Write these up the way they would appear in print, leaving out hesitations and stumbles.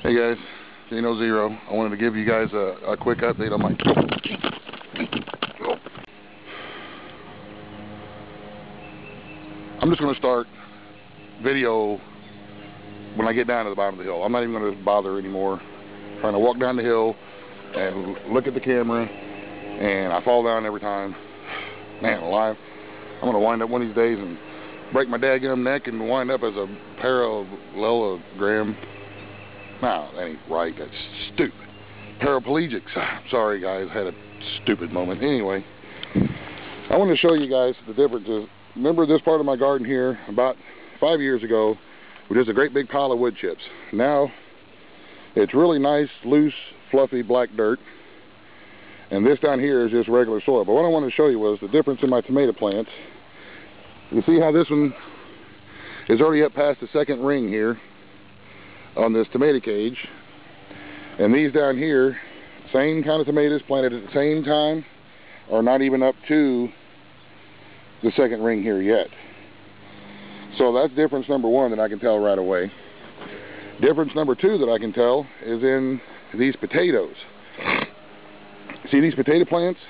Hey guys, Dino Zero. I wanted to give you guys a quick update on my... I'm just going to start video when I get down to the bottom of the hill. I'm not even going to bother anymore trying to walk down the hill and look at the camera, and I fall down every time. Man alive. I'm going to wind up one of these days and break my daggum neck and wind up as a parallelogram. No, that ain't right. That's stupid. Paraplegic. Sorry, guys. I had a stupid moment. Anyway, I want to show you guys the differences. Remember this part of my garden here, about 5 years ago, was just a great big pile of wood chips. Now, it's really nice, loose, fluffy black dirt. And this down here is just regular soil. But what I wanted to show you was the difference in my tomato plants. You see how this one is already up past the second ring here on this tomato cage, and these down here, same kind of tomatoes planted at the same time, are not even up to the second ring here yet. So that's difference number one that I can tell right away. Difference number two that I can tell is in these potatoes. See these potato plants?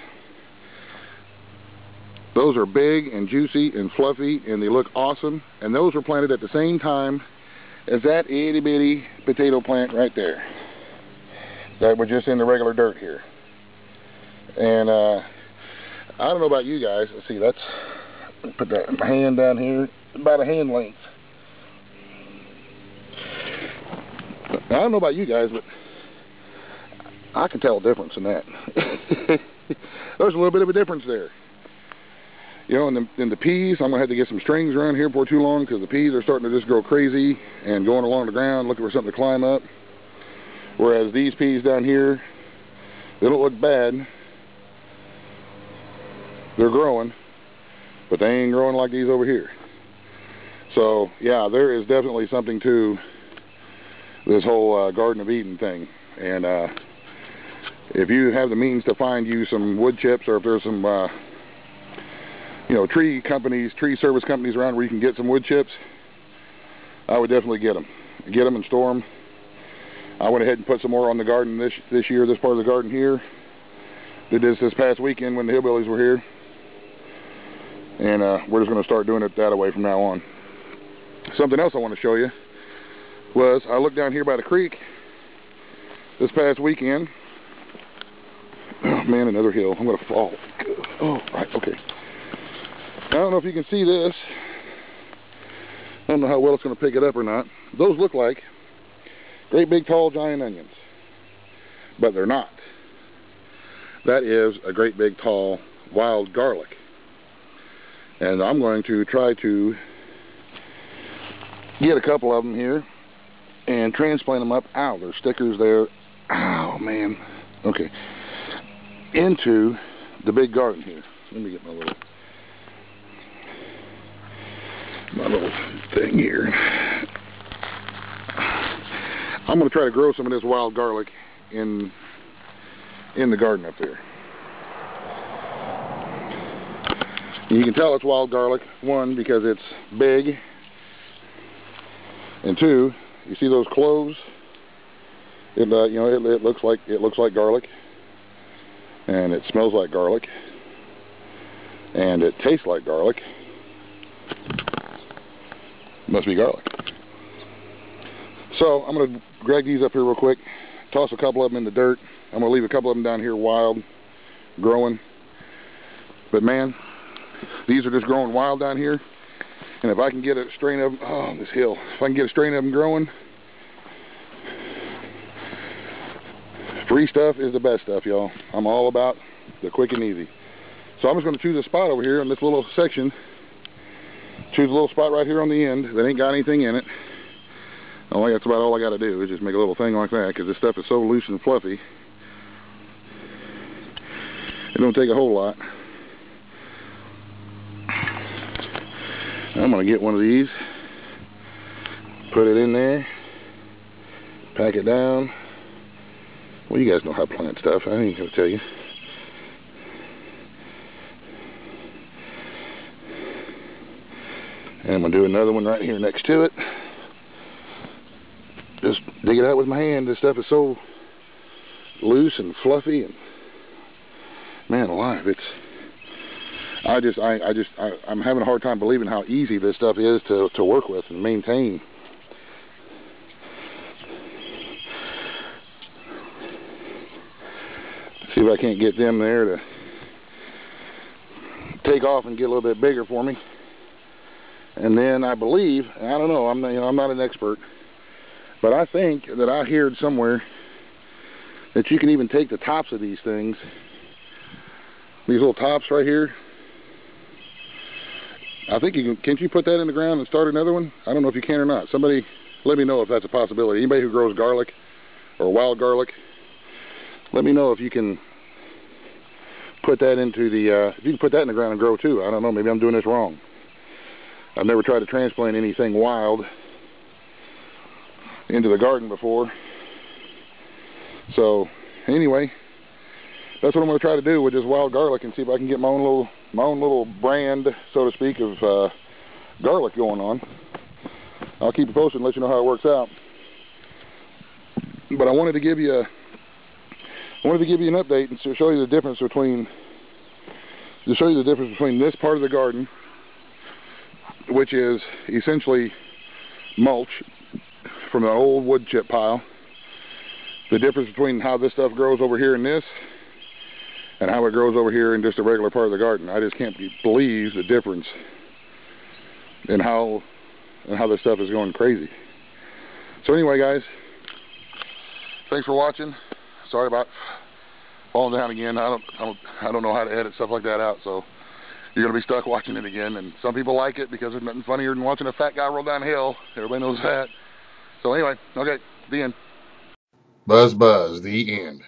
Those are big and juicy and fluffy, and they look awesome, and those were planted at the same time as that itty bitty potato plant right there that was just in the regular dirt here. And I don't know about you guys. Let's see, that's, put that hand down here, about a hand length. I don't know about you guys, but I can tell a difference in that. There's a little bit of a difference there. You know, in the peas, I'm going to have to get some strings around here before too long, because the peas are starting to just grow crazy and going along the ground looking for something to climb up. Whereas these peas down here, they don't look bad. They're growing, but they ain't growing like these over here. So, yeah, there is definitely something to this whole Garden of Eden thing. And if you have the means to find you some wood chips, or if there's some... you know, tree companies, tree service companies around where you can get some wood chips, I would definitely get them. Get them and store them. I went ahead and put some more on the garden this year, this part of the garden here. Did this past weekend when the hillbillies were here. And we're just going to start doing it that way from now on. Something else I want to show you was I looked down here by the creek this past weekend. Oh man, another hill. I'm going to fall. Oh, right, okay. I don't know if you can see this. I don't know how well it's going to pick it up or not. Those look like great big tall giant onions, but they're not. That is a great big tall wild garlic, and I'm going to try to get a couple of them here and transplant them up. Ow, there's stickers there. Ow, man. Okay, into the big garden here. Let me get my little thing here. I'm going to try to grow some of this wild garlic in the garden up there. And you can tell it's wild garlic, one, because it's big, and two, you see those cloves? It you know, it looks like garlic, and it smells like garlic, and it tastes like garlic. Must be garlic. So I'm going to drag these up here real quick, toss a couple of them in the dirt. I'm going to leave a couple of them down here wild, growing. But man, these are just growing wild down here. And if I can get a strain of them, oh, this hill, if I can get a strain of them growing, free stuff is the best stuff, y'all. I'm all about the quick and easy. So I'm just going to choose a spot over here in this little section. Choose a little spot right here on the end that ain't got anything in it. That's about all I got to do is just make a little thing like that, because this stuff is so loose and fluffy. It don't take a whole lot. I'm going to get one of these, put it in there, pack it down. Well, you guys know how to plant stuff. I ain't going to tell you. And I'm going to do another one right here next to it. just dig it out with my hand. This stuff is so loose and fluffy, and man alive, it's I'm having a hard time believing how easy this stuff is to work with and maintain. See if I can't get them there to take off and get a little bit bigger for me. And then I believe, I don't know, I'm not an expert, but I think that I heard somewhere that you can even take the tops of these things, these little tops right here. I think you can't you put that in the ground and start another one? I don't know if you can or not. Somebody let me know if that's a possibility. Anybody who grows garlic or wild garlic, let me know if you can put that into the, if you can put that in the ground and grow too. I don't know, maybe I'm doing this wrong. I've never tried to transplant anything wild into the garden before. So anyway, that's what I'm going to try to do with this wild garlic, and see if I can get my own little brand, so to speak, of garlic going on. I'll keep you posted and let you know how it works out. But I wanted to give you an update and to show you the difference between this part of the garden, which is essentially mulch from an old wood chip pile. The difference between how this stuff grows over here in this and how it grows over here in just a regular part of the garden. I just can't believe the difference in how this stuff is going crazy. So anyway, guys, thanks for watching. Sorry about falling down again. I don't know how to edit stuff like that out, so you're going to be stuck watching it again. And some people like it because there's nothing funnier than watching a fat guy roll down a hill. Everybody knows that. So anyway, okay, the end. Buzz, the end.